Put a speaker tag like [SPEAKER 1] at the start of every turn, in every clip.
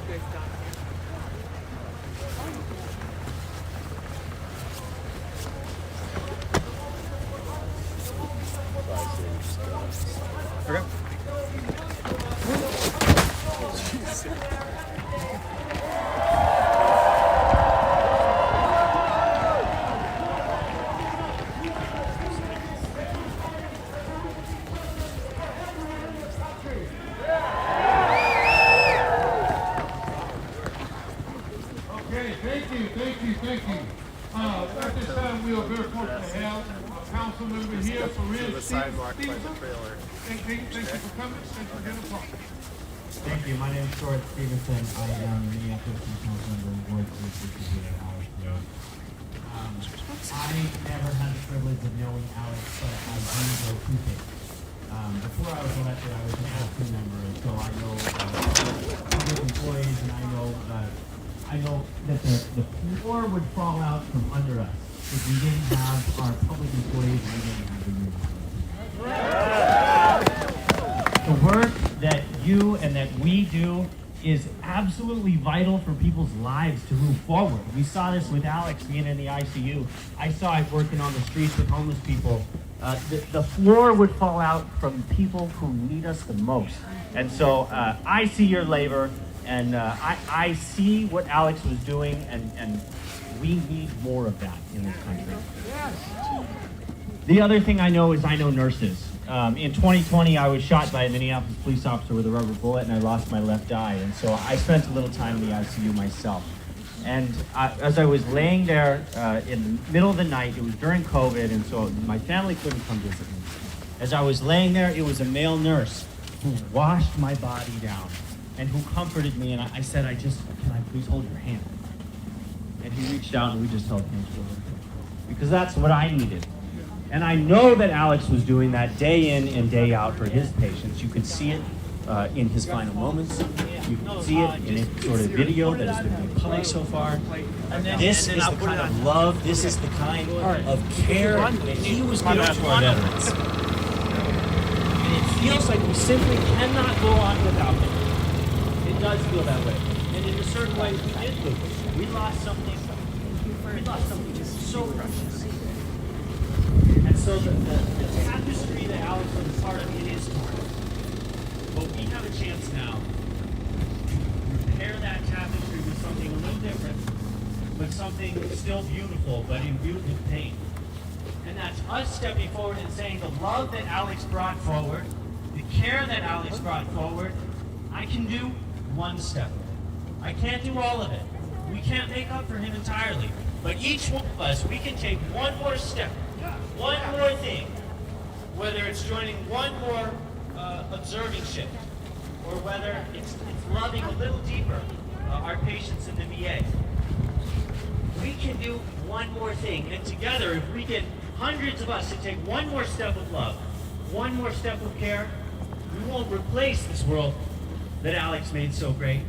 [SPEAKER 1] Okay.
[SPEAKER 2] Thank you. At this time, we are very fortunate to have a council member here for real estate. Thank you for coming. Thank you for getting involved.
[SPEAKER 3] Thank you. My name is Stuart Stevenson. I am Minneapolis council member in Ward 360 at Alex Road. I never had the privilege of knowing Alex, but I do know two things. Before I was elected, I was an ALC member, and so I know public employees, and I know that the floor would fall out from under us if we didn't have our public employees and we didn't have the union. The work that you and that we do is absolutely vital for people's lives to move forward. We saw this with Alex being in the ICU. I saw it working on the streets with homeless people. The floor would fall out from people who need us the most. And so I see your labor, and I see what Alex was doing, and we need more of that in this country. The other thing I know is I know nurses. In 2020, I was shot by a Minneapolis police officer with a rubber bullet, and I lost my left eye. And so I spent a little time in the ICU myself. And as I was laying there in the middle of the night, it was during COVID, and so my family couldn't come visit me. As I was laying there, it was a male nurse who washed my body down and who comforted me. And I said, can I please hold your hand? And he reached out and we just held hands for him. Because that's what I needed. And I know that Alex was doing that day in and day out for his patients. You can see it in his final moments. You can see it in a sort of video that has been made public so far. This is the kind of love, this is the kind of care that he was giving to our veterans. And it feels like we simply cannot go on without him. It does feel that way. And in a certain way, we did lose. We lost something just so precious. And so the tapestry that Alex was a part of, it is torn. But we have a chance now to repair that tapestry with something a little different, but something still beautiful, but imbued with pain. And that's us stepping forward and saying the love that Alex brought forward, the care that Alex brought forward, I can do one step. I can't do all of it. We can't make up for him entirely. But each one of us, we can take one more step, one more thing, whether it's joining one more observing shift, or whether it's loving a little deeper our patients in the VA. We can do one more thing, and together, if we get hundreds of us to take one more step of love, one more step of care, we won't replace this world that Alex made so great,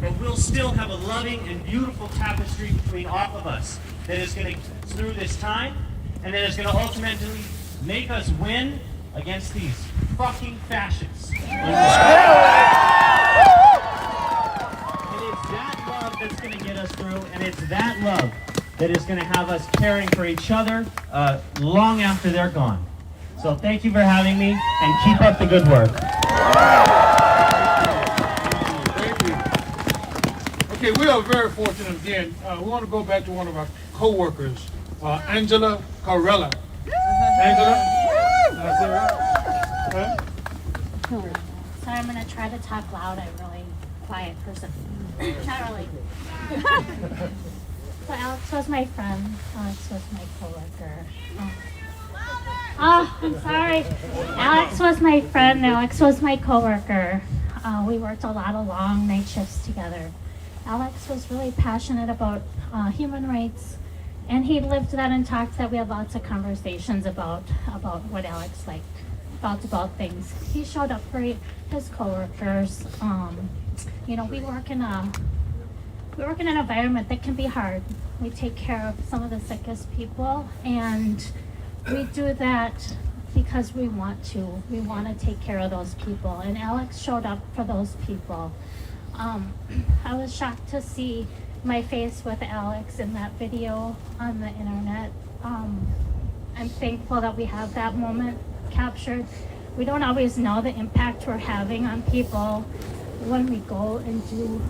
[SPEAKER 3] but we'll still have a loving and beautiful tapestry between all of us that is going to get us through this time, and that is going to ultimately make us win against these fucking fascists. It is that love that's going to get us through, and it's that love that is going to have us caring for each other long after they're gone. So thank you for having me, and keep up the good work.
[SPEAKER 2] Okay, we are very fortunate again. We want to go back to one of our co-workers, Angela Carella. Angela? Did I say right?
[SPEAKER 4] Sorry, I'm going to try to talk loud. I'm a really quiet person. Not really. So Alex was my friend. Alex was my coworker. Oh, I'm sorry. Alex was my friend. Alex was my coworker. We worked a lot of long night shifts together. Alex was really passionate about human rights, and he lived that and talked that. We had lots of conversations about what Alex liked, felt about things. He showed up for his coworkers. We work in an environment that can be hard. We take care of some of the sickest people, and we do that because we want to. We want to take care of those people, and Alex showed up for those people. I was shocked to see my face with Alex in that video on the internet. I'm thankful that we have that moment captured. We don't always know the impact we're having on people when we go and do,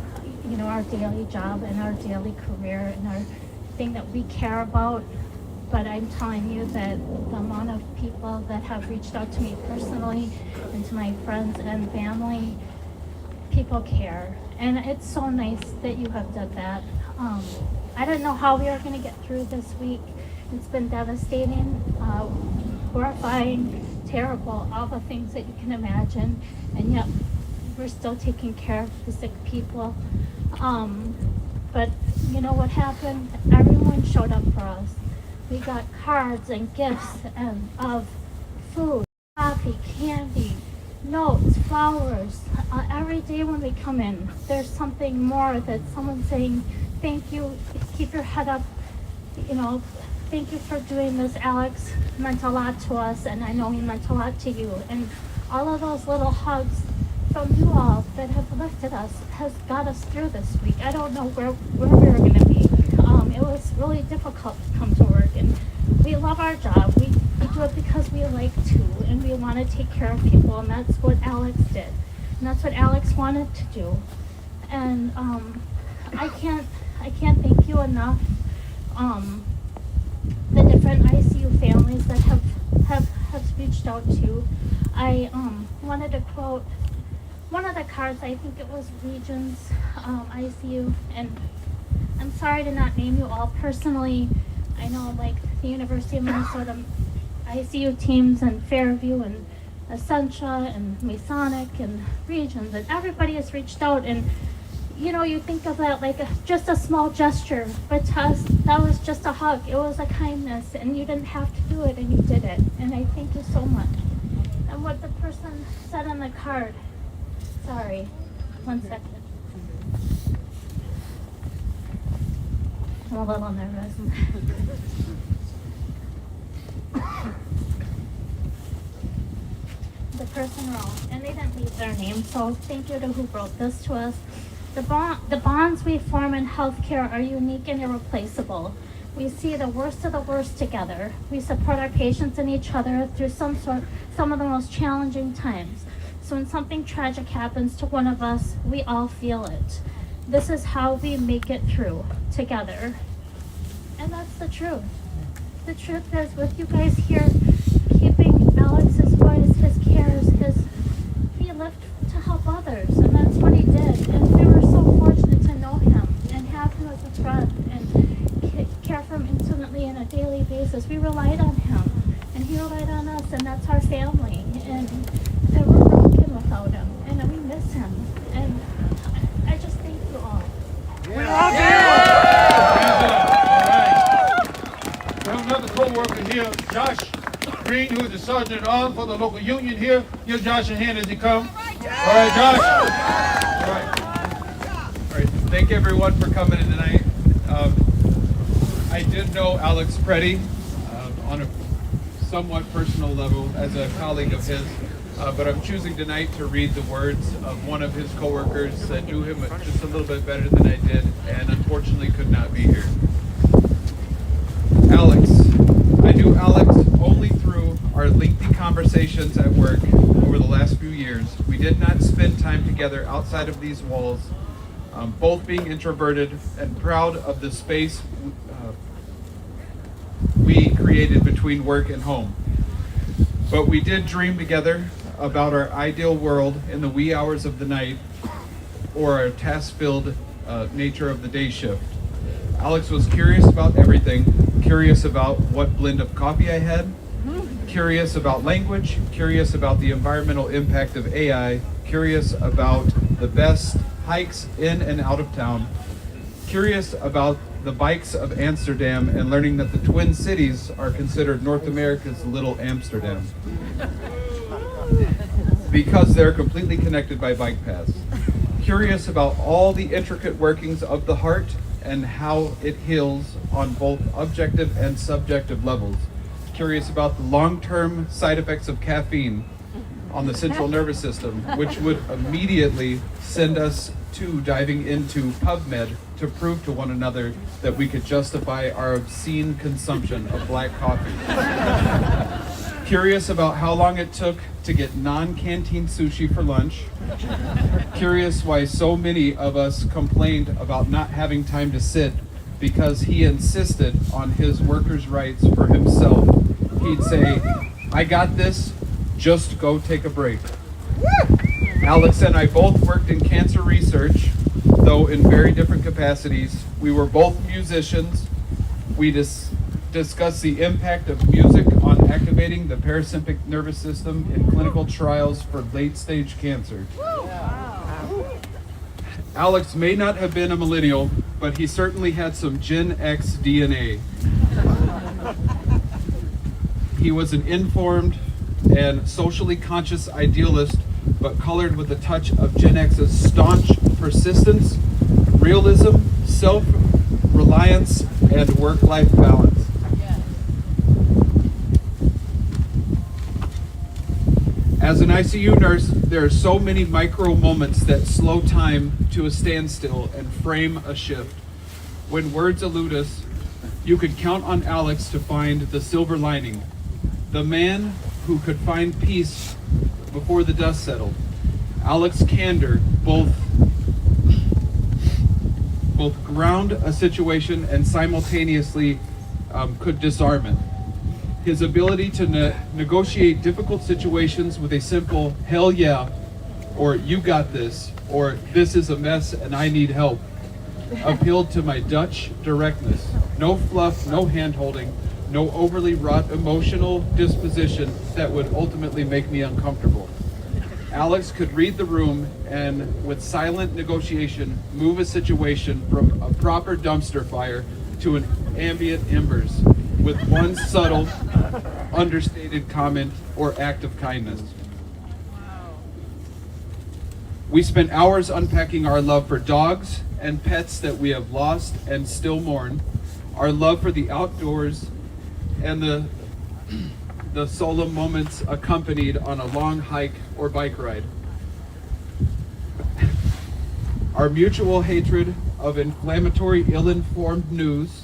[SPEAKER 4] our daily job and our daily career and our thing that we care about. But I'm telling you that the amount of people that have reached out to me personally and to my friends and family, people care. And it's so nice that you have done that. I didn't know how we were going to get through this week. It's been devastating, horrifying, terrible, all the things that you can imagine. And yet we're still taking care of the sick people. But you know what happened? Everyone showed up for us. We got cards and gifts and of food, coffee, candy, notes, flowers. Every day when we come in, there's something more that someone's saying, thank you, keep your head up, thank you for doing this, Alex. It meant a lot to us, and I know he meant a lot to you. And all of those little hugs from you all that have lifted us has got us through this week. I don't know where we were going to be. It was really difficult to come to work, and we love our job. We do it because we like to, and we want to take care of people, and that's what Alex did. And that's what Alex wanted to do. And I can't thank you enough. The different ICU families that have reached out to. I wanted to quote one of the cards. I think it was Regions ICU, and I'm sorry to not name you all personally. I know like the University of Minnesota ICU teams and Fairview and Essentia and Masonic and Regions, and everybody has reached out, and you think of that like just a small gesture, but to us that was just a hug. It was a kindness, and you didn't have to do it, and you did it, and I thank you so much. And what the person said on the card, sorry, 1 second. I'm a little nervous. The person wrote, and they didn't leave their name, so thank you to who wrote this to us. The bonds we form in healthcare are unique and irreplaceable. We see the worst of the worst together. We support our patients and each other through some of the most challenging times. So when something tragic happens to one of us, we all feel it. This is how we make it through together. And that's the truth. The truth is, with you guys here, keeping Alex's voice, his cares, he lived to help others, and that's what he did. And we were so fortunate to know him and have him as a friend and care for him intimately on a daily basis. We relied on him, and he relied on us, and that's our family. And we're broken without him, and we miss him. And I just thank you all.
[SPEAKER 2] We love you! We have another co-worker here, Josh Green, who is the sergeant at arms for the local union here. Give Josh a hand as he comes. All right, Josh. All right.
[SPEAKER 1] Thank everyone for coming in tonight. I did know Alex Pretti on a somewhat personal level as a colleague of his, but I'm choosing tonight to read the words of one of his coworkers that knew him just a little bit better than I did, and unfortunately could not be here. Alex. I knew Alex only through our lengthy conversations at work over the last few years. We did not spend time together outside of these walls, both being introverted and proud of the space we created between work and home. But we did dream together about our ideal world in the wee hours of the night or our task-filled nature of the day shift. Alex was curious about everything, curious about what blend of coffee I had, curious about language, curious about the environmental impact of AI, curious about the best hikes in and out of town, curious about the bikes of Amsterdam and learning that the Twin Cities are considered North America's Little Amsterdam because they're completely connected by bike paths. Curious about all the intricate workings of the heart and how it heals on both objective and subjective levels. Curious about the long-term side effects of caffeine on the central nervous system, which would immediately send us two diving into PubMed to prove to one another that we could justify our obscene consumption of black coffee. Curious about how long it took to get non-canteen sushi for lunch. Curious why so many of us complained about not having time to sit because he insisted on his workers' rights for himself. He'd say, "I got this, just go take a break." Alex and I both worked in cancer research, though in very different capacities. We were both musicians. We discussed the impact of music on activating the parasympathetic nervous system in clinical trials for late-stage cancer. Alex may not have been a millennial, but he certainly had some Gen X DNA. He was an informed and socially conscious idealist, but colored with a touch of Gen X's staunch persistence, realism, self-reliance, and work-life balance. As an ICU nurse, there are so many micro moments that slow time to a standstill and frame a shift. When words elude us, you could count on Alex to find the silver lining. The man who could find peace before the dust settled. Alex's candor both ground a situation and simultaneously could disarm it. His ability to negotiate difficult situations with a simple "hell yeah," or "you got this," or "this is a mess and I need help," appealed to my Dutch directness. No fluff, no hand-holding, no overly wrought emotional disposition that would ultimately make me uncomfortable. Alex could read the room and, with silent negotiation, move a situation from a proper dumpster fire to an ambient embers with one subtle, understated comment or act of kindness. We spent hours unpacking our love for dogs and pets that we have lost and still mourn, our love for the outdoors, and the solemn moments accompanied on a long hike or bike ride. Our mutual hatred of inflammatory, ill-informed news,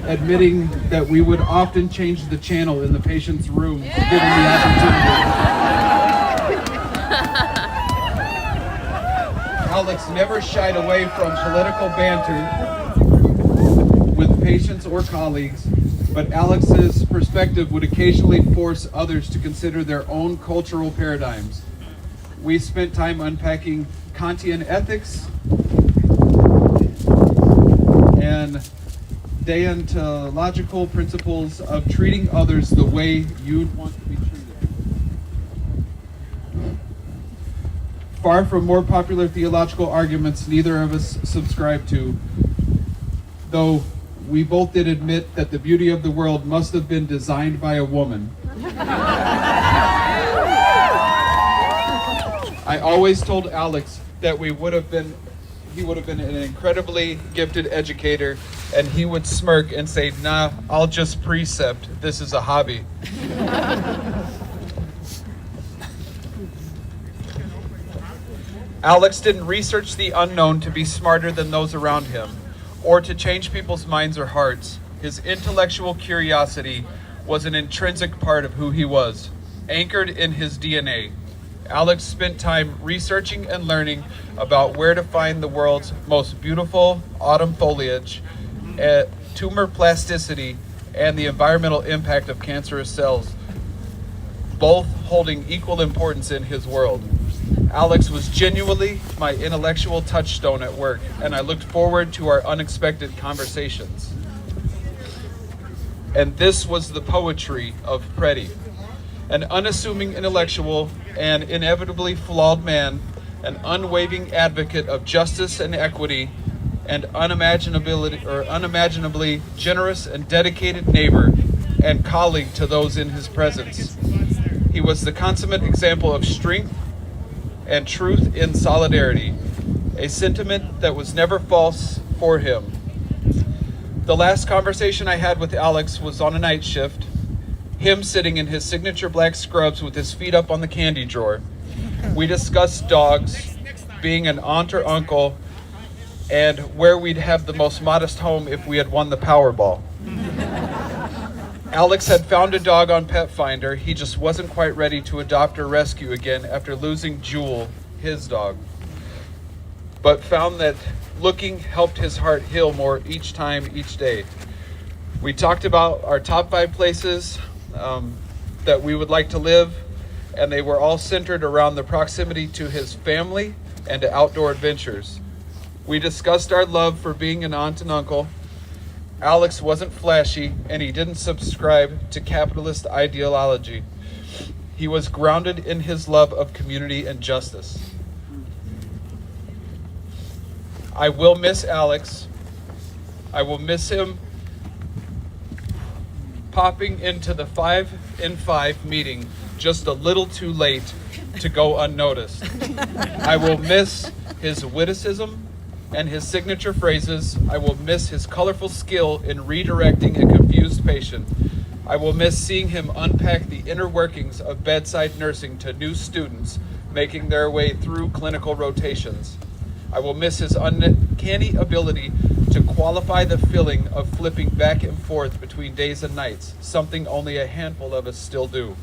[SPEAKER 1] admitting that we would often change the channel in the patient's room given the opportunity. Alex never shied away from political banter with patients or colleagues, but Alex's perspective would occasionally force others to consider their own cultural paradigms. We spent time unpacking Kantian ethics and deontological principles of treating others the way you'd want to be treated. Far from more popular theological arguments neither of us subscribe to, though we both did admit that the beauty of the world must have been designed by a woman. I always told Alex that he would have been an incredibly gifted educator, and he would smirk and say, "Nah, I'll just precept. This is a hobby." Alex didn't research the unknown to be smarter than those around him, or to change people's minds or hearts. His intellectual curiosity was an intrinsic part of who he was, anchored in his DNA. Alex spent time researching and learning about where to find the world's most beautiful autumn foliage, tumor plasticity, and the environmental impact of cancerous cells, both holding equal importance in his world. Alex was genuinely my intellectual touchstone at work, and I looked forward to our unexpected conversations. And this was the poetry of Pretti, an unassuming intellectual and inevitably flawed man, an unwavering advocate of justice and equity, and unimaginably generous and dedicated neighbor and colleague to those in his presence. He was the consummate example of strength and truth in solidarity, a sentiment that was never false for him. The last conversation I had with Alex was on a night shift, him sitting in his signature black scrubs with his feet up on the candy drawer. We discussed dogs, being an aunt or uncle, and where we'd have the most modest home if we had won the Powerball. Alex had found a dog on Pet Finder. He just wasn't quite ready to adopt or rescue again after losing Jewel, his dog, but found that looking helped his heart heal more each time, each day. We talked about our top 5 places that we would like to live, and they were all centered around the proximity to his family and to outdoor adventures. We discussed our love for being an aunt and uncle. Alex wasn't flashy, and he didn't subscribe to capitalist ideology. He was grounded in his love of community and justice. I will miss Alex. I will miss him popping into the 5 in 5 meeting just a little too late to go unnoticed. I will miss his witticism and his signature phrases. I will miss his colorful skill in redirecting a confused patient. I will miss seeing him unpack the inner workings of bedside nursing to new students making their way through clinical rotations. I will miss his uncanny ability to qualify the feeling of flipping back and forth between days and nights, something only a handful of us still do.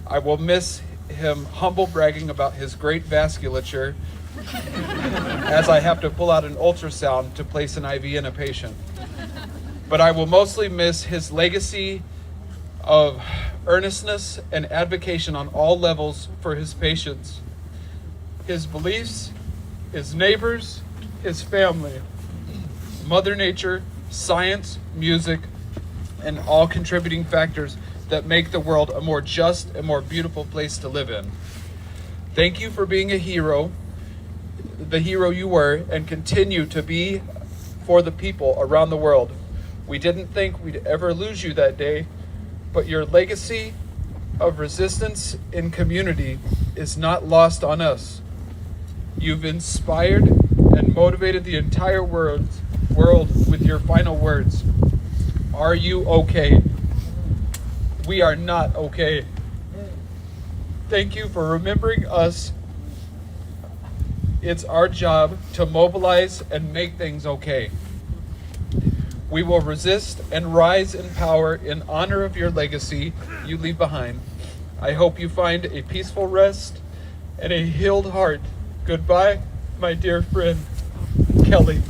[SPEAKER 1] I will miss him humble bragging about his great vasculature as I have to pull out an ultrasound to place an IV in a patient. But I will mostly miss his legacy of earnestness and advocacy on all levels for his patients, his beliefs, his neighbors, his family, Mother Nature, science, music, and all contributing factors that make the world a more just and more beautiful place to live in. Thank you for being a hero, the hero you were, and continue to be for the people around the world. We didn't think we'd ever lose you that day, but your legacy of resistance in community is not lost on us. You've inspired and motivated the entire world with your final words. Are you okay? We are not okay. Thank you for remembering us. It's our job to mobilize and make things okay. We will resist and rise in power in honor of your legacy you leave behind. I hope you find a peaceful rest and a healed heart. Goodbye, my dear friend, Kelly.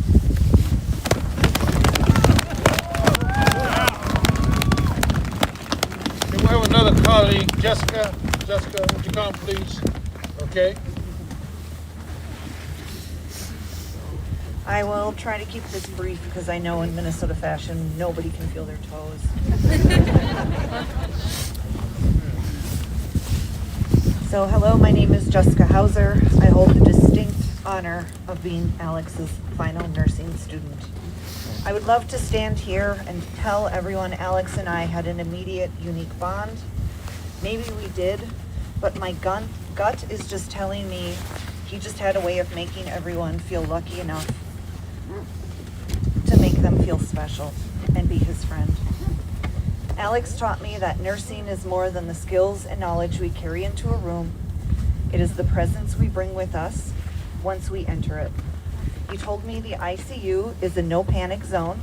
[SPEAKER 2] We have another colleague, Jessica. Jessica, would you come, please? Okay.
[SPEAKER 5] I will try to keep this brief because I know in Minnesota fashion, nobody can feel their toes. So hello, my name is Jessica Hauser. I hold the distinct honor of being Alex's final nursing student. I would love to stand here and tell everyone Alex and I had an immediate, unique bond. Maybe we did, but my gut is just telling me he just had a way of making everyone feel lucky enough to make them feel special and be his friend. Alex taught me that nursing is more than the skills and knowledge we carry into a room. It is the presence we bring with us once we enter it. He told me the ICU is a no panic zone.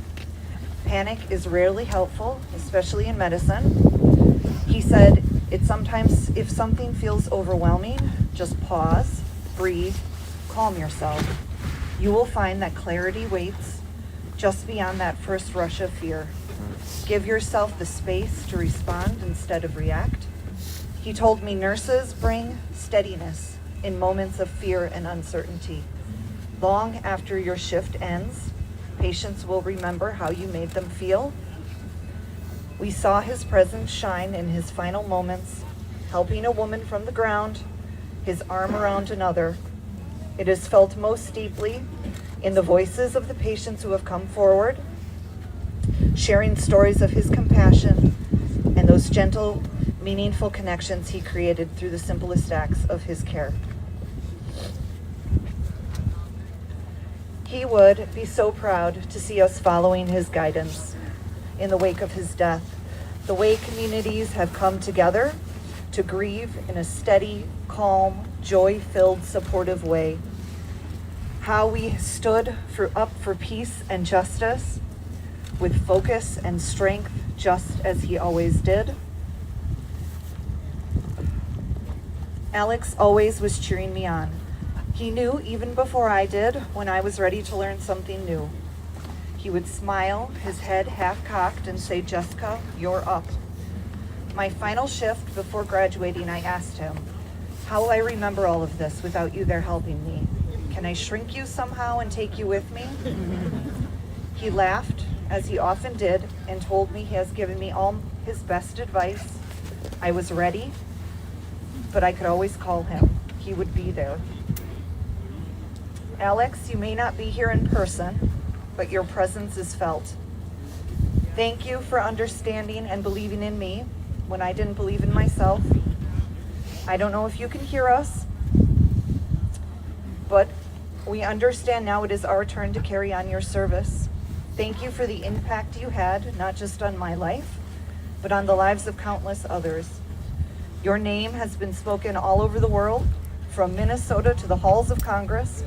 [SPEAKER 5] Panic is rarely helpful, especially in medicine. He said, it's sometimes, if something feels overwhelming, just pause, breathe, calm yourself. You will find that clarity waits just beyond that first rush of fear. Give yourself the space to respond instead of react. He told me nurses bring steadiness in moments of fear and uncertainty. Long after your shift ends, patients will remember how you made them feel. We saw his presence shine in his final moments, helping a woman from the ground, his arm around another. It is felt most deeply in the voices of the patients who have come forward, sharing stories of his compassion and those gentle, meaningful connections he created through the simplest acts of his care. He would be so proud to see us following his guidance in the wake of his death, the way communities have come together to grieve in a steady, calm, joy-filled, supportive way. how we stood up for peace and justice with focus and strength, just as he always did. Alex always was cheering me on. He knew even before I did when I was ready to learn something new. He would smile, his head half cocked, and say, "Jessica, you're up." My final shift before graduating, I asked him, "How will I remember all of this without you there helping me? Can I shrink you somehow and take you with me?" He laughed, as he often did, and told me he has given me all his best advice. I was ready, but I could always call him. He would be there. Alex, you may not be here in person, but your presence is felt. Thank you for understanding and believing in me when I didn't believe in myself. I don't know if you can hear us, but we understand now it is our turn to carry on your service. Thank you for the impact you had, not just on my life, but on the lives of countless others. Your name has been spoken all over the world, from Minnesota to the halls of Congress,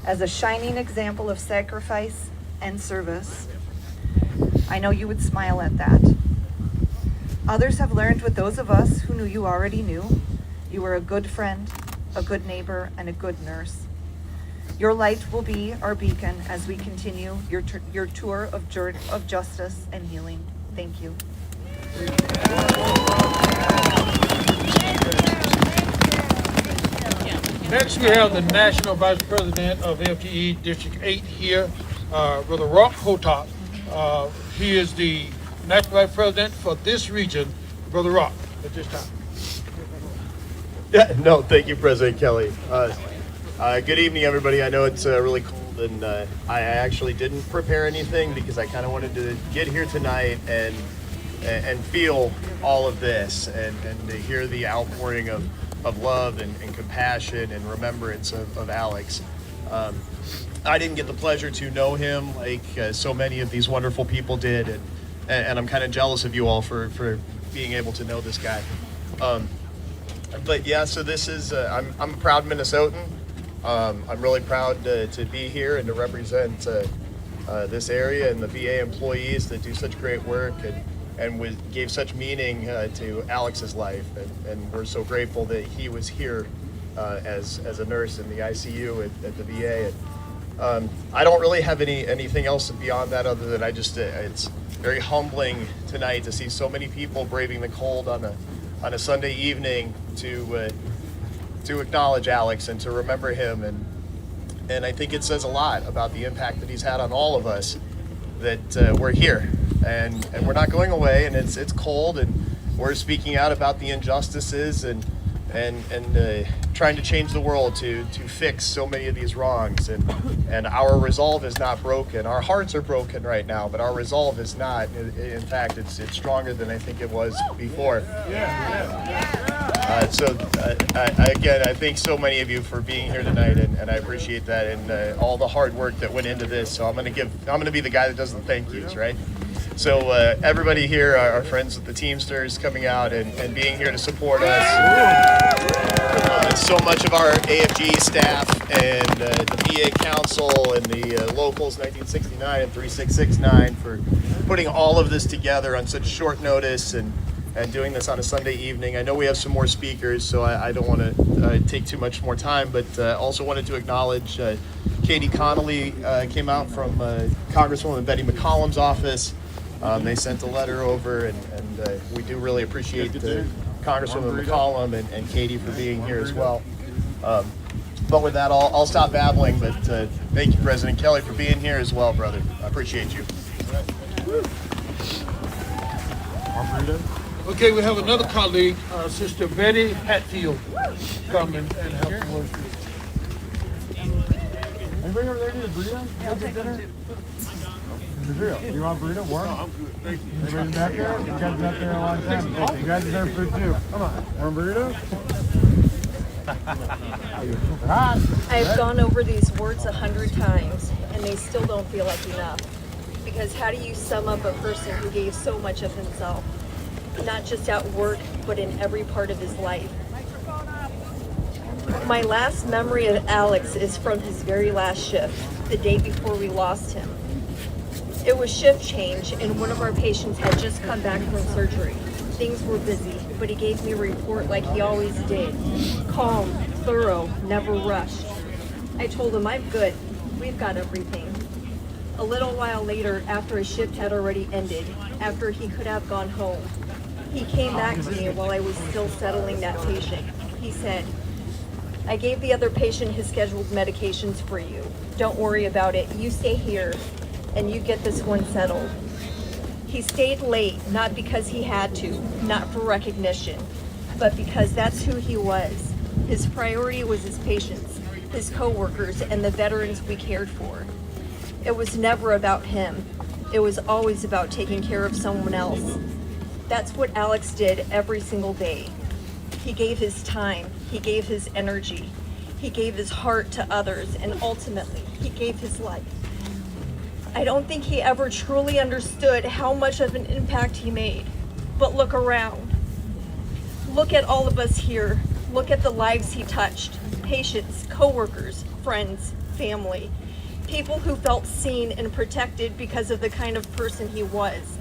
[SPEAKER 5] as a shining example of sacrifice and service. I know you would smile at that. Others have learned with those of us who knew you already knew. You were a good friend, a good neighbor, and a good nurse. Your light will be our beacon as we continue your tour of justice and healing. Thank you.
[SPEAKER 2] Next, we have the National Vice President of FTE District 8 here, Brother Rock Hotop. He is the National Vice President for this region. Brother Rock, at this time.
[SPEAKER 6] Yeah, no, thank you, President Kelly. Good evening, everybody. I know it's really cold, and I actually didn't prepare anything because I kind of wanted to get here tonight and feel all of this and to hear the outpouring of love and compassion and remembrance of Alex. I didn't get the pleasure to know him like so many of these wonderful people did, and I'm kind of jealous of you all for being able to know this guy. But yeah, so this is, I'm a proud Minnesotan. I'm really proud to be here and to represent this area and the VA employees that do such great work and gave such meaning to Alex's life. And we're so grateful that he was here as a nurse in the ICU at the VA. And, I don't really have anything else beyond that other than it's very humbling tonight to see so many people braving the cold on a Sunday evening to acknowledge Alex and to remember him. And I think it says a lot about the impact that he's had on all of us that we're here and we're not going away, and it's cold, and we're speaking out about the injustices and trying to change the world to fix so many of these wrongs, and our resolve is not broken. Our hearts are broken right now, but our resolve is not. In fact, it's stronger than I think it was before. Again, I thank so many of you for being here tonight, and I appreciate that, and all the hard work that went into this. So I'm going to be the guy that does the thank yous, right? So everybody here, our friends with the Teamsters coming out and being here to support us. So much of our AFG staff and the VA Council and the Locals 1969 and 3669 for putting all of this together on such short notice and doing this on a Sunday evening. I know we have some more speakers, so I don't want to take too much more time, but also wanted to acknowledge Katie Connolly came out from Congresswoman Betty McCollum's office. They sent a letter over, and we do really appreciate Congresswoman McCollum and Katie for being here as well. But with that, I'll stop babbling, but thank you, President Kelly, for being here as well, brother. I appreciate you.
[SPEAKER 2] Okay, we have another colleague, Sister Betty Hatfield, come and help the worship.
[SPEAKER 7] Anybody over there need a burrito? Yeah, take dinner? Burrito. You want burrito? Warm? No, I'm good. Thank you. Anybody back there? You guys been up there a long time. You guys deserve food too. Come on. Warm burrito?
[SPEAKER 8] I've gone over these words 100 times, and they still don't feel like enough. Because how do you sum up a person who gave so much of himself? Not just at work, but in every part of his life. My last memory of Alex is from his very last shift, the day before we lost him. It was shift change, and one of our patients had just come back from surgery. Things were busy, but he gave me a report like he always did. Calm, thorough, never rushed. I told him, I'm good. We've got everything. A little while later, after his shift had already ended, after he could have gone home, he came back to me while I was still settling that patient. He said, I gave the other patient his scheduled medications for you. Don't worry about it. You stay here and you get this one settled. He stayed late, not because he had to, not for recognition, but because that's who he was. His priority was his patients, his coworkers, and the veterans we cared for. It was never about him. It was always about taking care of someone else. That's what Alex did every single day. He gave his time, he gave his energy, he gave his heart to others, and ultimately, he gave his life. I don't think he ever truly understood how much of an impact he made. But look around. Look at all of us here. Look at the lives he touched. Patients, coworkers, friends, family. People who felt seen and protected because of the kind of person he was.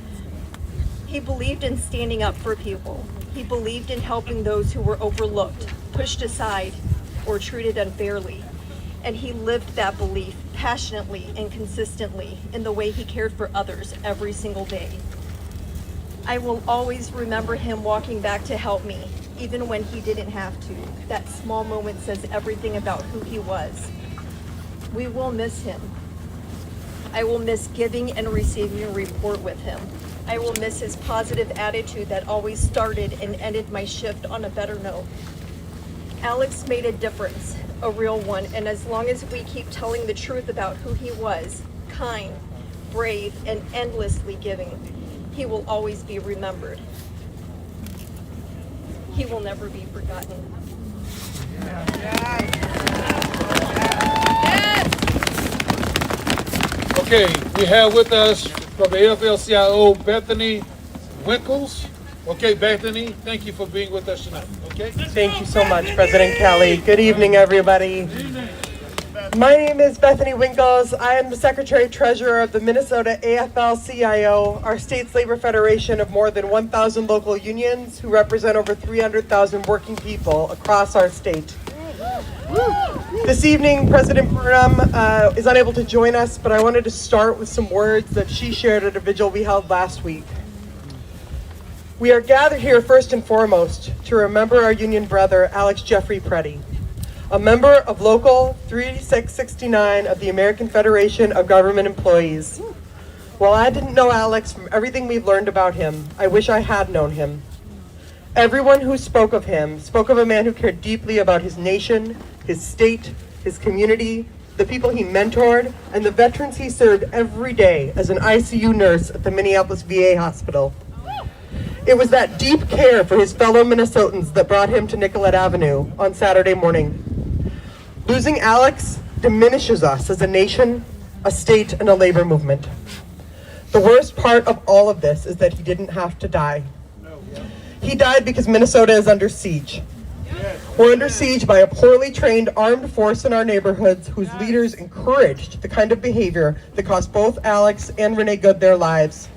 [SPEAKER 8] He believed in standing up for people. He believed in helping those who were overlooked, pushed aside, or treated unfairly. And he lived that belief passionately and consistently in the way he cared for others every single day. I will always remember him walking back to help me, even when he didn't have to. That small moment says everything about who he was. We will miss him. I will miss giving and receiving a report with him. I will miss his positive attitude that always started and ended my shift on a better note. Alex made a difference, a real one, and as long as we keep telling the truth about who he was, kind, brave, and endlessly giving, he will always be remembered. He will never be forgotten.
[SPEAKER 2] Okay, we have with us from the AFL-CIO, Bethany Winkles. Okay, Bethany, thank you for being with us tonight, okay?
[SPEAKER 9] Thank you so much, President Kelly. Good evening, everybody. My name is Bethany Winkles. I am the Secretary-Treasurer of the Minnesota AFL-CIO, our state's labor federation of more than 1,000 local unions who represent over 300,000 working people across our state. This evening, President Burnham is unable to join us, but I wanted to start with some words that she shared at a vigil we held last week. We are gathered here first and foremost to remember our union brother, Alex Jeffrey Pretti, a member of Local 3669 of the American Federation of Government Employees. While I didn't know Alex from everything we've learned about him, I wish I had known him. Everyone who spoke of him spoke of a man who cared deeply about his nation, his state, his community, the people he mentored, and the veterans he served every day as an ICU nurse at the Minneapolis VA hospital. It was that deep care for his fellow Minnesotans that brought him to Nicollet Avenue on Saturday morning. Losing Alex diminishes us as a nation, a state, and a labor movement. The worst part of all of this is that he didn't have to die. He died because Minnesota is under siege. We're under siege by a poorly trained armed force in our neighborhoods whose leaders encouraged the kind of behavior that cost both Alex and Renee Good their lives.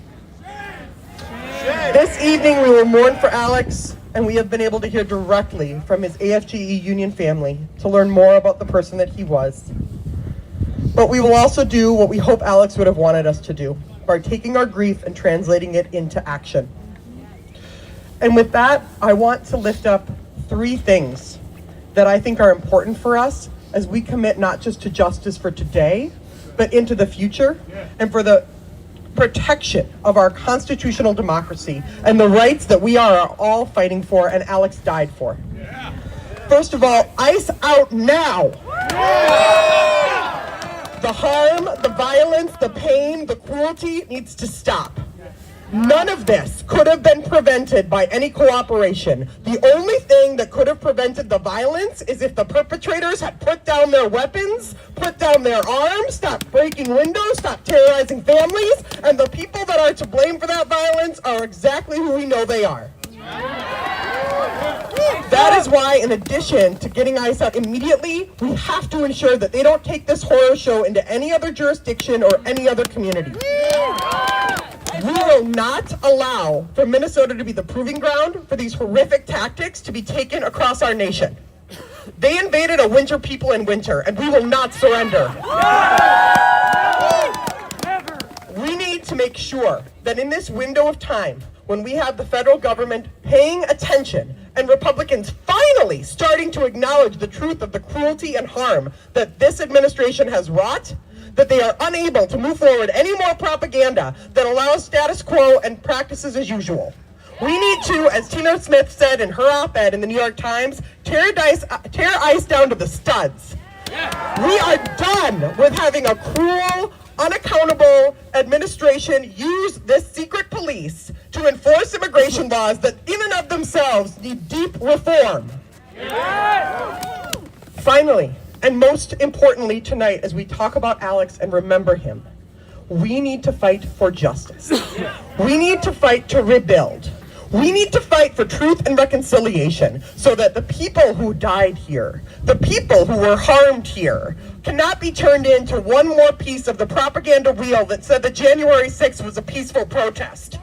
[SPEAKER 9] This evening we will mourn for Alex, and we have been able to hear directly from his AFGE union family to learn more about the person that he was. But we will also do what we hope Alex would have wanted us to do, by taking our grief and translating it into action. And with that, I want to lift up 3 things that I think are important for us as we commit not just to justice for today, but into the future, and for the protection of our constitutional democracy and the rights that we are all fighting for and Alex died for. First of all, ICE out now. The harm, the violence, the pain, the cruelty needs to stop. None of this could have been prevented by any cooperation. The only thing that could have prevented the violence is if the perpetrators had put down their weapons, put down their arms, stopped breaking windows, stopped terrorizing families, and the people that are to blame for that violence are exactly who we know they are. That is why, in addition to getting ICE out immediately, we have to ensure that they don't take this horror show into any other jurisdiction or any other community. We will not allow for Minnesota to be the proving ground for these horrific tactics to be taken across our nation. They invaded a winter people in winter, and we will not surrender. We need to make sure that in this window of time, when we have the federal government paying attention and Republicans finally starting to acknowledge the truth of the cruelty and harm that this administration has wrought, that they are unable to move forward any more propaganda that allows status quo and practices as usual. We need to, as Tina Smith said in her op-ed in the New York Times, tear ICE down to the studs. We are done with having a cruel, unaccountable administration use this secret police to enforce immigration laws that in and of themselves need deep reform. Finally, and most importantly tonight, as we talk about Alex and remember him, we need to fight for justice. We need to fight to rebuild. We need to fight for truth and reconciliation so that the people who died here, the people who were harmed here, cannot be turned into one more piece of the propaganda wheel that said that January 6th was a peaceful protest.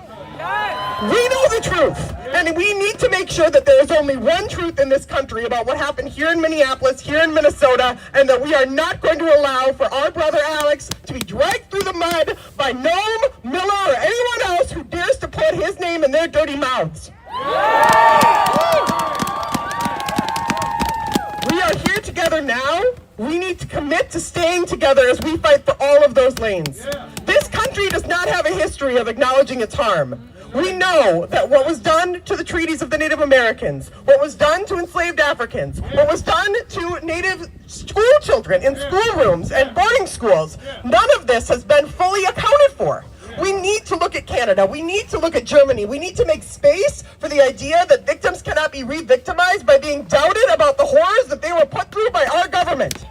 [SPEAKER 9] We know the truth, and we need to make sure that there is only one truth in this country about what happened here in Minneapolis, here in Minnesota, and that we are not going to allow for our brother Alex to be dragged through the mud by Noam, Miller, or anyone else who dares to put his name in their dirty mouths. We are here together now. We need to commit to staying together as we fight for all of those lanes. This country does not have a history of acknowledging its harm. We know that what was done to the treaties of the Native Americans, what was done to enslaved Africans, what was done to Native school children in schoolrooms and boarding schools, none of this has been fully accounted for. We need to look at Canada. We need to look at Germany. We need to make space for the idea that victims cannot be re-victimized by being doubted about the horrors that they were put through by our government.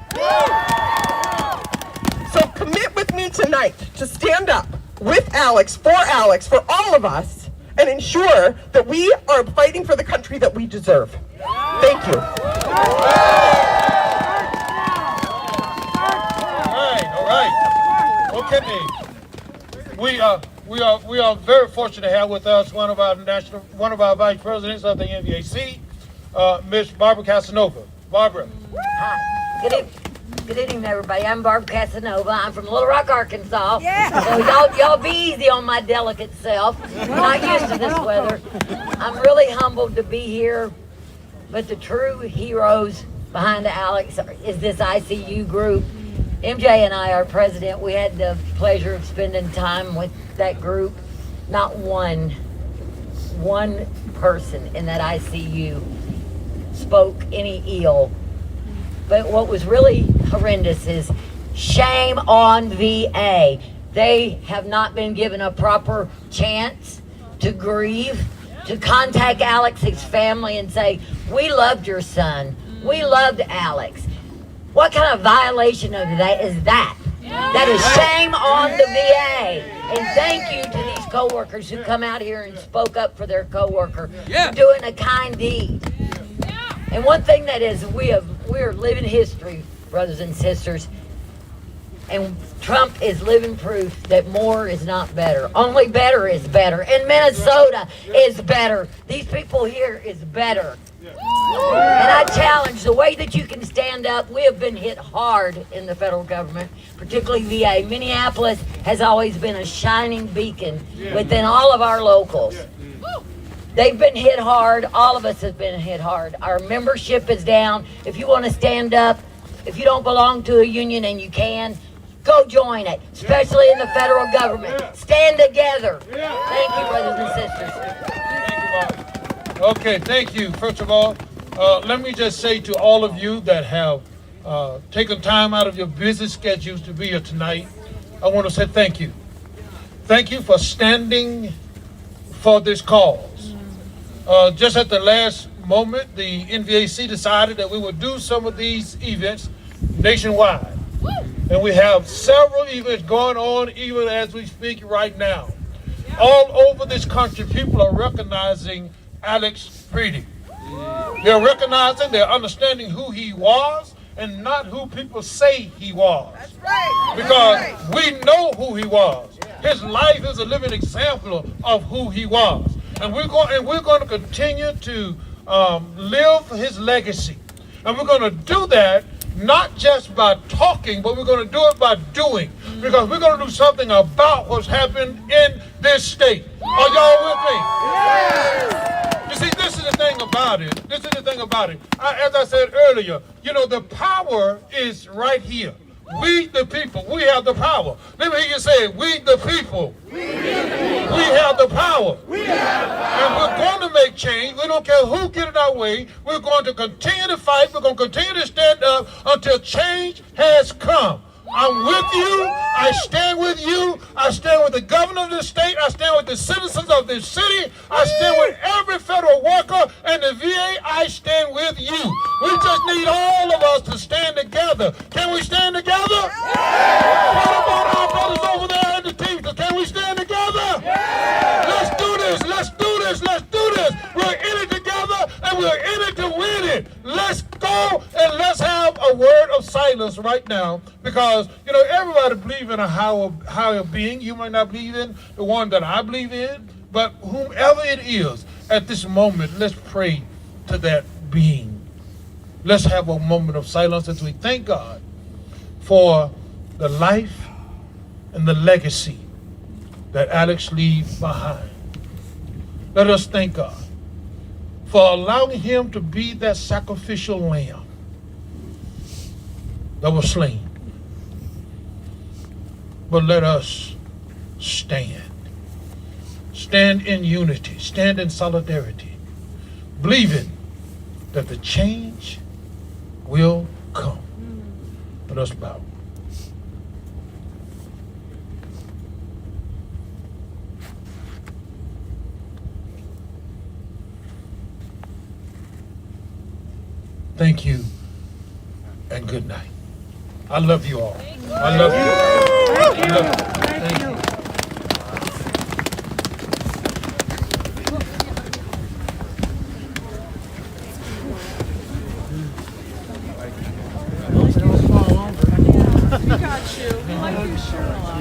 [SPEAKER 9] So commit with me tonight to stand up with Alex, for all of us, and ensure that we are fighting for the country that we deserve. Thank you.
[SPEAKER 2] All right. Okay. We are very fortunate to have with us one of our vice presidents of the NVAC, Ms. Barbara Casanova. Barbara.
[SPEAKER 10] Hi. Good evening, everybody. I'm Barbara Casanova. I'm from Little Rock, Arkansas. So y'all be easy on my delicate self. I'm not used to this weather. I'm really humbled to be here, but the true heroes behind Alex is this ICU group. MJ and I, our president, we had the pleasure of spending time with that group. Not one person in that ICU spoke any ill. But what was really horrendous is shame on VA. They have not been given a proper chance to grieve, to contact Alex's family and say, we loved your son. We loved Alex. What kind of violation of that is that? That is shame on the VA. And thank you to these coworkers who come out here and spoke up for their coworker for doing a kind deed. And one thing that is, we're living history, brothers and sisters. And Trump is living proof that more is not better. Only better is better. And Minnesota is better. These people here is better. And I challenge the way that you can stand up. We have been hit hard in the federal government, particularly VA. Minneapolis has always been a shining beacon within all of our locals. They've been hit hard. All of us have been hit hard. Our membership is down. If you want to stand up, if you don't belong to a union and you can, go join it, especially in the federal government. Stand together. Thank you, brothers and sisters.
[SPEAKER 2] Thank you, Bob. Okay, thank you. First of all, let me just say to all of you that have taken time out of your busy schedules to be here tonight, I want to say thank you. Thank you for standing for this cause. Just at the last moment, the NVAC decided that we would do some of these events nationwide. And we have several events going on even as we speak right now. All over this country, people are recognizing Alex Pretti. They're recognizing, they're understanding who he was and not who people say he was. That's right. Because we know who he was. His life is a living example of who he was. And we're going to continue to live his legacy. And we're going to do that not just by talking, but we're going to do it by doing. Because we're going to do something about what's happened in this state. Are y'all with me? Yes. You see, this is the thing about it. This is the thing about it. As I said earlier, you know, the power is right here. We the people, we have the power. Let me hear you say it. We the people. We have the power. And we're going to make change. We don't care who get in our way. We're going to continue to fight. We're going to continue to stand up until change has come. I'm with you. I stand with you. I stand with the governor of the state. I stand with the citizens of this city. I stand with every federal worker and the VA. I stand with you. We just need all of us to stand together. Can we stand together? What about our brothers over there in the teachers? Can we stand together? Let's do this. Let's do this. Let's do this. We're in it together and we're in it to win it. Let's go and let's have a word of silence right now, because you know everybody believes in a higher being. You might not believe in the one that I believe in, but whomever it is at this moment, let's pray to that being. Let's have a moment of silence as we thank God for the life and the legacy that Alex leaves behind. Let us thank God for allowing him to be that sacrificial lamb that was slain. But let us stand. Stand in unity. Stand in solidarity. Believing that the change will come. Let us bow. Thank you and good night. I love you all. I love you. I love you. Thank you.
[SPEAKER 11] We got you. We like your shirt a lot.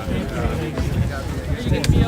[SPEAKER 11] Thank you.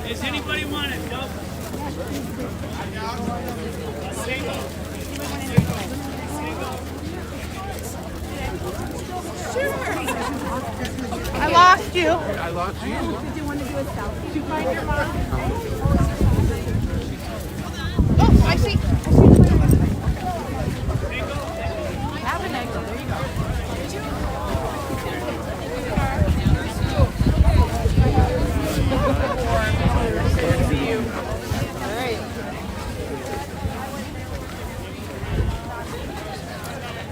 [SPEAKER 12] Does anybody want it? No.
[SPEAKER 11] I lost you.
[SPEAKER 12] I lost you.
[SPEAKER 11] Did you want to do a selfie? Did you find your mom? Oh, I see. Have an egg. There you go. Good to see you. All right.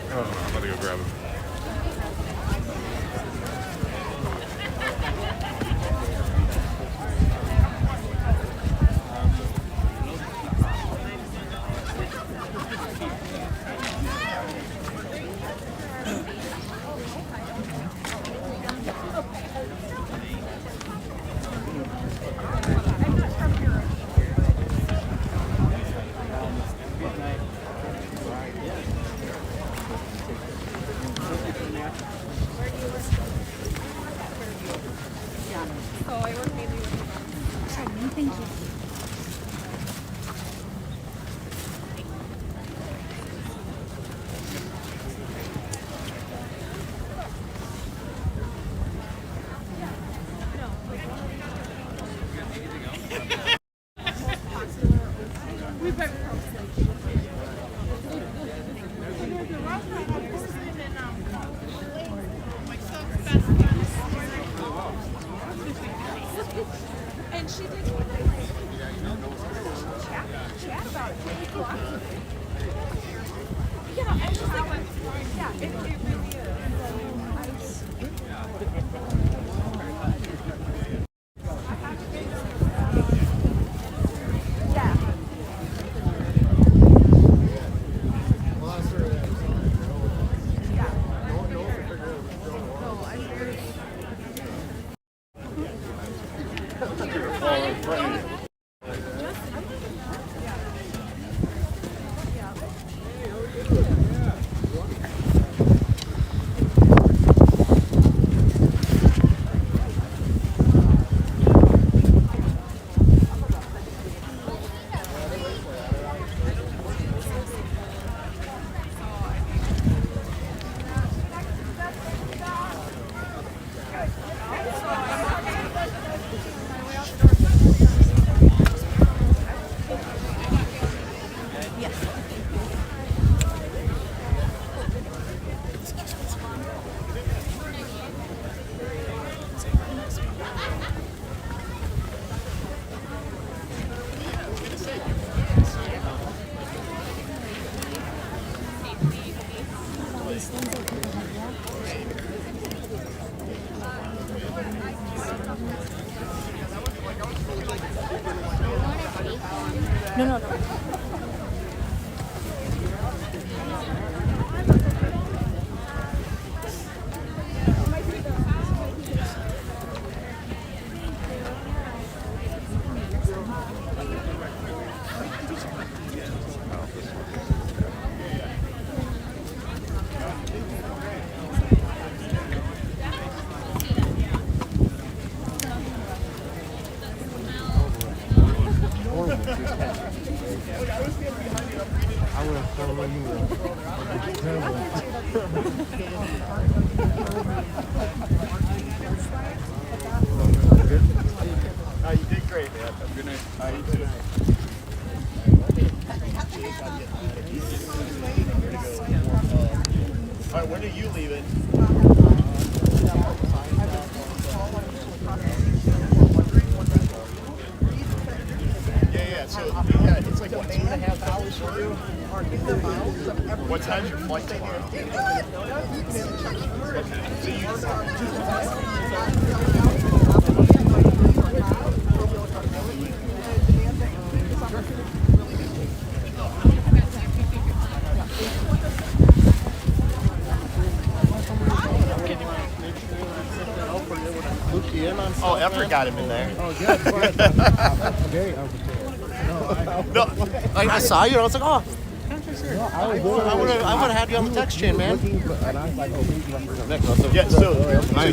[SPEAKER 7] Oh, I'm gonna go grab him.
[SPEAKER 11] And she did chat about it. Yeah, and she's like, yeah, it really is. No.
[SPEAKER 6] You did great, man. Have a good night. You too. All right, when are you leaving? Yeah. So it's like what, 2.5 hours for you? What time's your flight tomorrow? Oh, Effort got him in there.
[SPEAKER 7] Oh, good.
[SPEAKER 6] No, I saw you and I was like, oh.
[SPEAKER 7] I
[SPEAKER 6] would have had you on the text chain, man.
[SPEAKER 7] Yeah,
[SPEAKER 6] so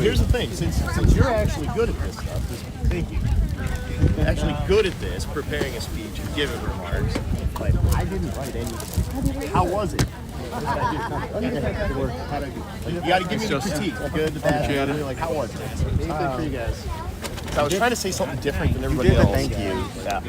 [SPEAKER 6] here's the thing. Since you're actually good at this stuff, thank you. You're actually good at this, preparing a speech and giving remarks. Like, I didn't write anything. How was it? You got to give me the critique. Good, the bad, like, how was it? Anything for you guys? I was trying to say something different than everybody else. Thank you. Yeah.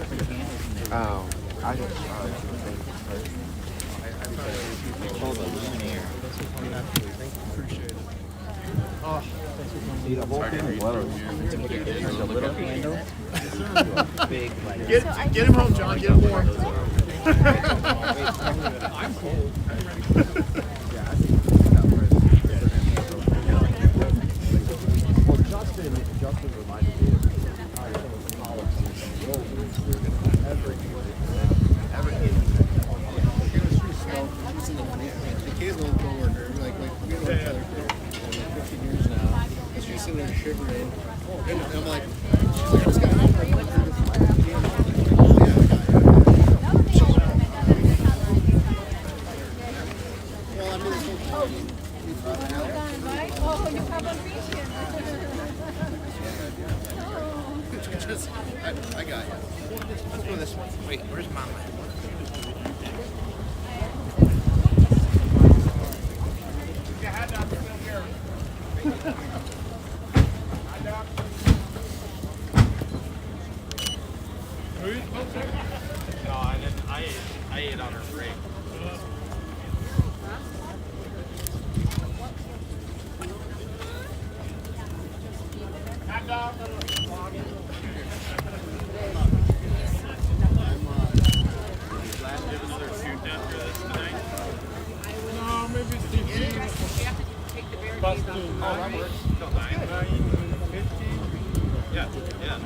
[SPEAKER 6] Get him home, John. Get him warm. I'm cold. Well, Justin reminded me of occasional coworker, like we know each other for 15 years now. She's sitting there shivering, and I'm like, she's like, I just got home. Well, I mean, this whole thing, oh, you have a vision. I got you. Let's go this one. Wait, where's Mama?
[SPEAKER 12] No, I didn't.
[SPEAKER 13] I ate on her break.
[SPEAKER 2] No, maybe it's 15. Bus to
[SPEAKER 13] Oh, that works. Till 9.
[SPEAKER 2] 15.
[SPEAKER 13] Yeah, yeah.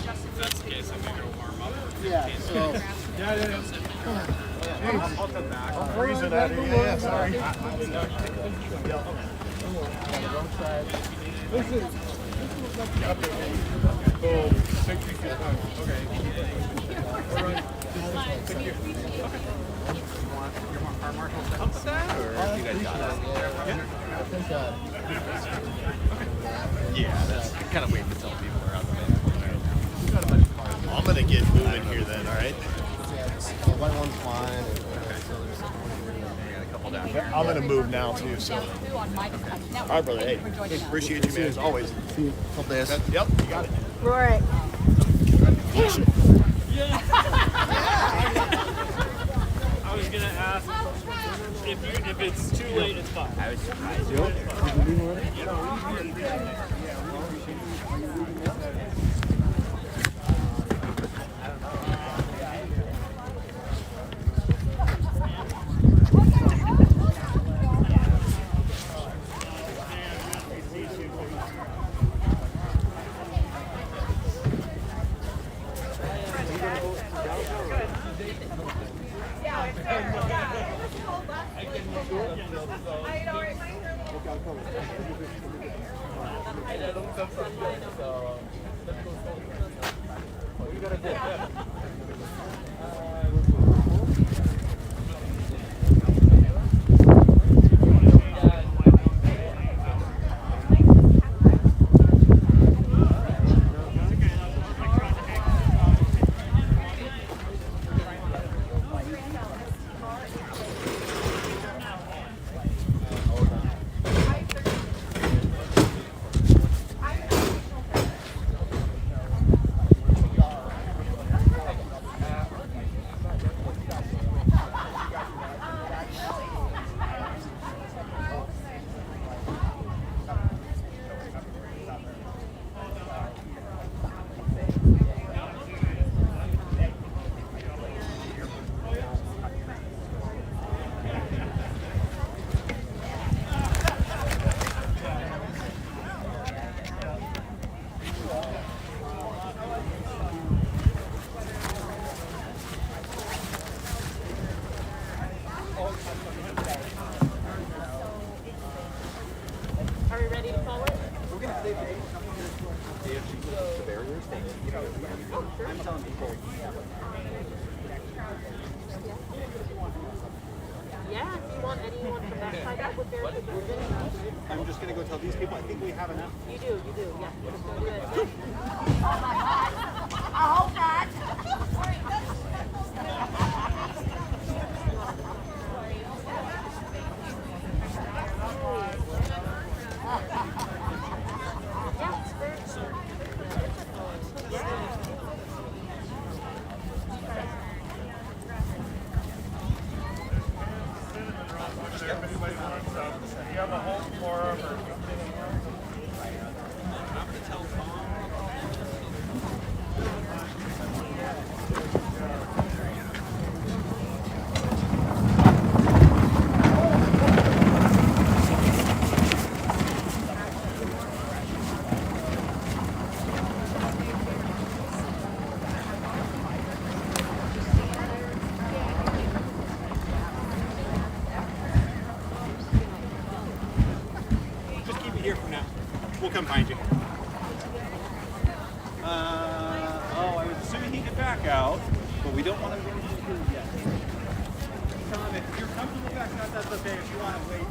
[SPEAKER 13] If that's the case, I'm gonna go warm up.
[SPEAKER 7] Yeah, so.
[SPEAKER 2] Yeah.
[SPEAKER 13] I'll come back.
[SPEAKER 7] I'm freezing out here. Yeah, sorry.
[SPEAKER 2] This is so 60 feet long. Okay. All right. Thank you.
[SPEAKER 13] Our marshal set up or you guys got it? Yeah, that's kind of waiting until people are out there.
[SPEAKER 6] I'm gonna get moving here then, all right?
[SPEAKER 7] White one's fine.
[SPEAKER 13] A couple down here.
[SPEAKER 6] I'm gonna move now too, so. All right, brother. Hey, appreciate you, man, as always.
[SPEAKER 7] Couple days.
[SPEAKER 6] Yep, you got it.
[SPEAKER 8] Right.
[SPEAKER 12] I was gonna ask if it's too late, it's fine.
[SPEAKER 13] I was surprised.
[SPEAKER 11] Are we ready to forward?
[SPEAKER 13] The barriers thing. I'm telling people.
[SPEAKER 11] Yeah, if you want anyone from that side up with their
[SPEAKER 13] I'm just gonna go tell these people I think we have enough.
[SPEAKER 11] You do, yeah. Just go do it.
[SPEAKER 8] I hope not.
[SPEAKER 2] You have a home for them or
[SPEAKER 13] Just keep it here for now. We'll come find you. I was assuming he could back out, but we don't want to go into the room yet. Tell him if you're comfortable backing out, that's okay. If you want to wait.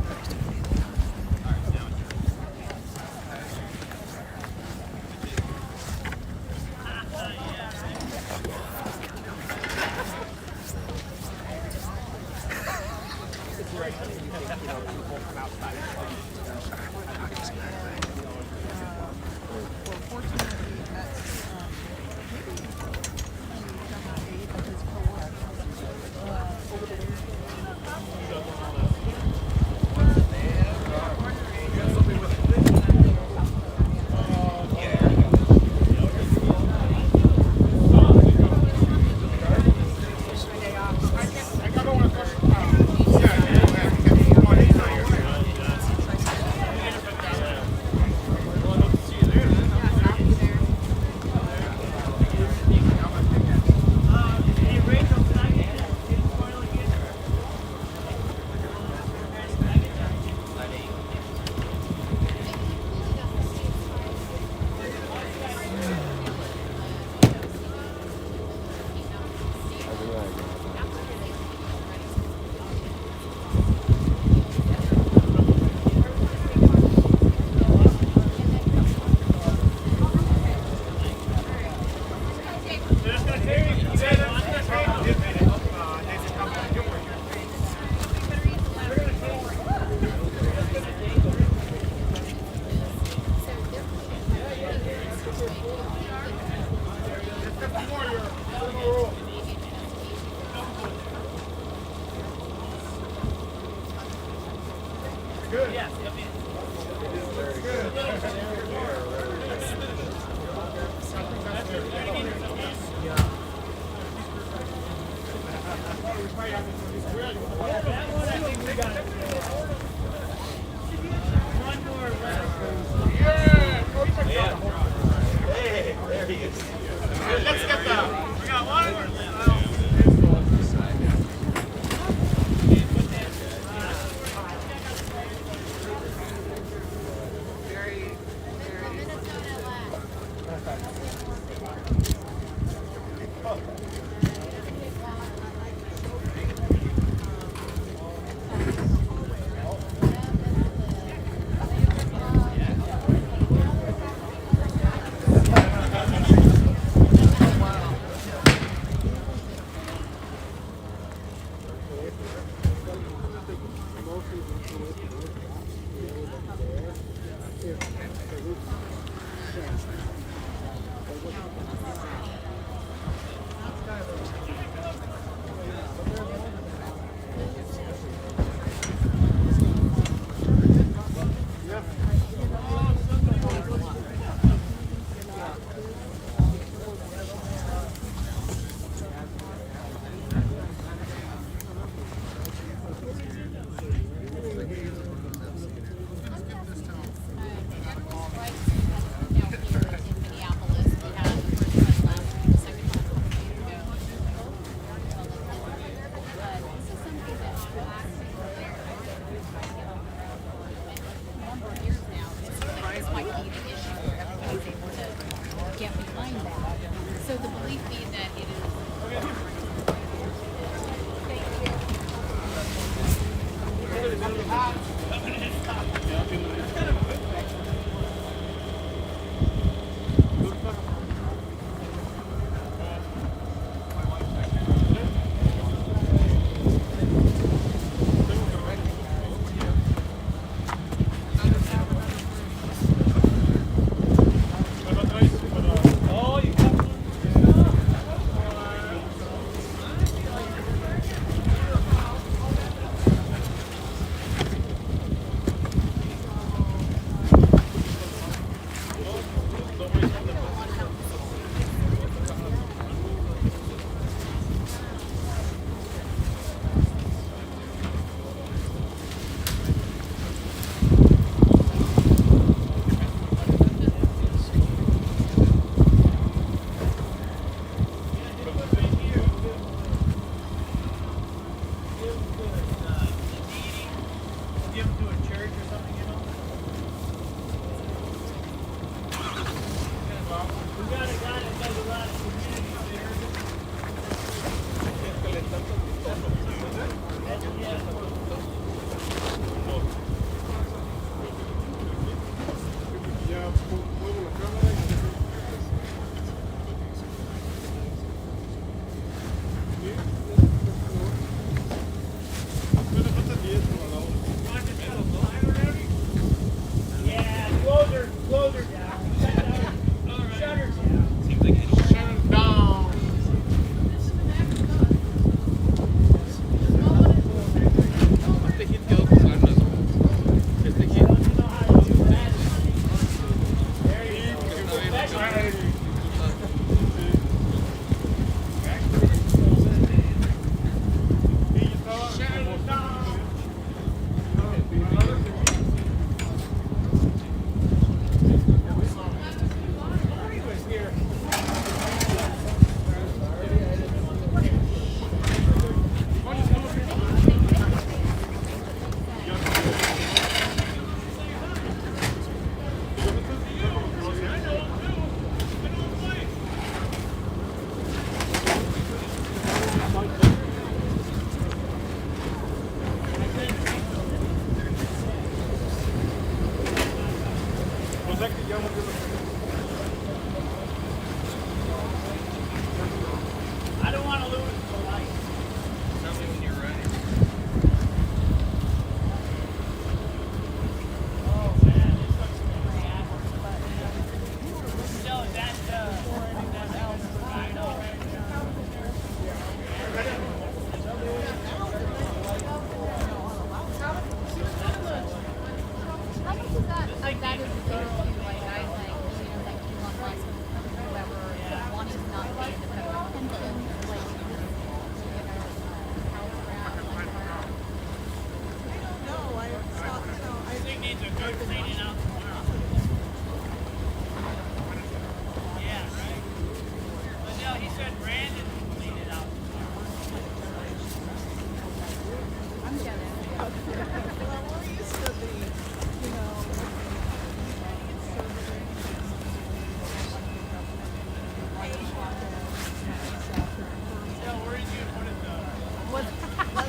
[SPEAKER 13] All right, now it's yours. Hey, there he is. Let's get that. We got one.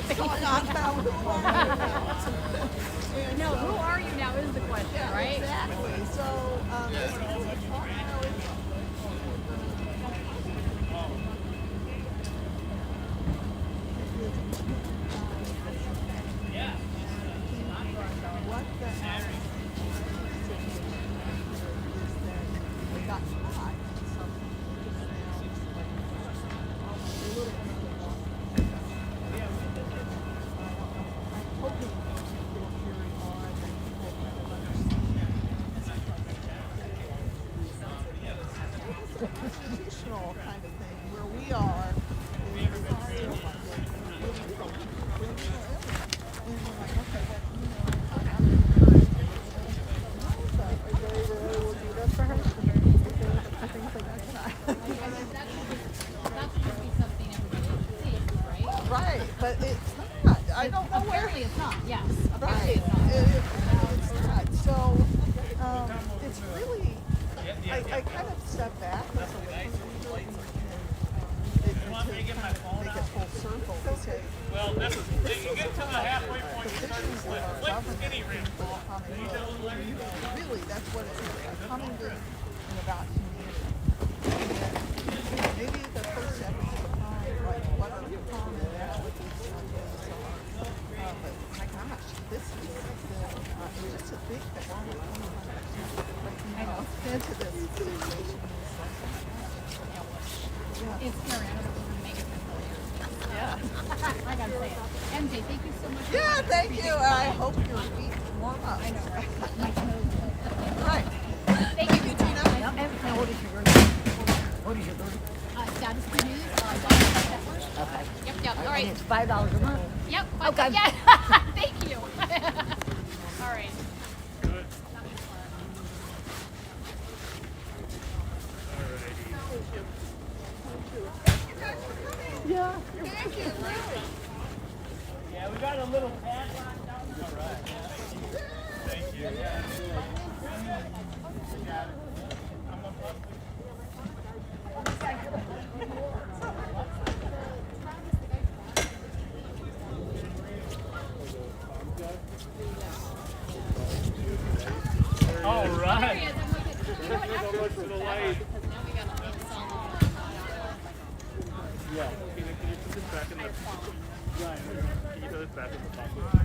[SPEAKER 11] what's going on now? Who are you?
[SPEAKER 14] No, who are you now is the question, right?
[SPEAKER 11] Exactly. So, what the heck is that we got caught in something just now, a little bit long. I'm hoping people carry on and people kind of understand. It's a constitutional kind of thing where we are is still like and we're like, okay, but you know, right, but it's not. I don't know where.
[SPEAKER 14] Apparently it's not, yes.
[SPEAKER 11] Right. It's not. So, it's really, I kind of step back a little bit from it to kind of make it full circle because
[SPEAKER 12] Well, this is, you get to the halfway point, you start to slip. Flip skinny rim.
[SPEAKER 11] Really, that's what it is. A common good and about humanity. And maybe the first step is to define, like, what are the common values on this are. But my gosh, this is just to think that we're only 25% into this situation. Yeah.
[SPEAKER 14] It's scary. I don't know if we're gonna make it this whole year.
[SPEAKER 11] Yeah.
[SPEAKER 14] I gotta say it. MJ, thank you so much.
[SPEAKER 11] Yeah, thank you. I hope your feet warm up.
[SPEAKER 14] I know, right? My toes.
[SPEAKER 11] Right.
[SPEAKER 14] Thank you,
[SPEAKER 11] Tina.
[SPEAKER 10] Now, what is your verdict? What is your verdict?
[SPEAKER 14] Status of the news, Dr. Network.
[SPEAKER 10] Okay.
[SPEAKER 14] Yep, all
[SPEAKER 10] And
[SPEAKER 14] right.
[SPEAKER 10] it's $5 a month.
[SPEAKER 14] Yep.
[SPEAKER 10] Okay.
[SPEAKER 14] Yeah. Thank you. All right.
[SPEAKER 11] Yeah. Thank you.
[SPEAKER 12] Yeah, we got a little padlock down there. All right. Thank you. All right. So much to the light. Yeah. Can you put this back in the... Can you put this back in the pocket?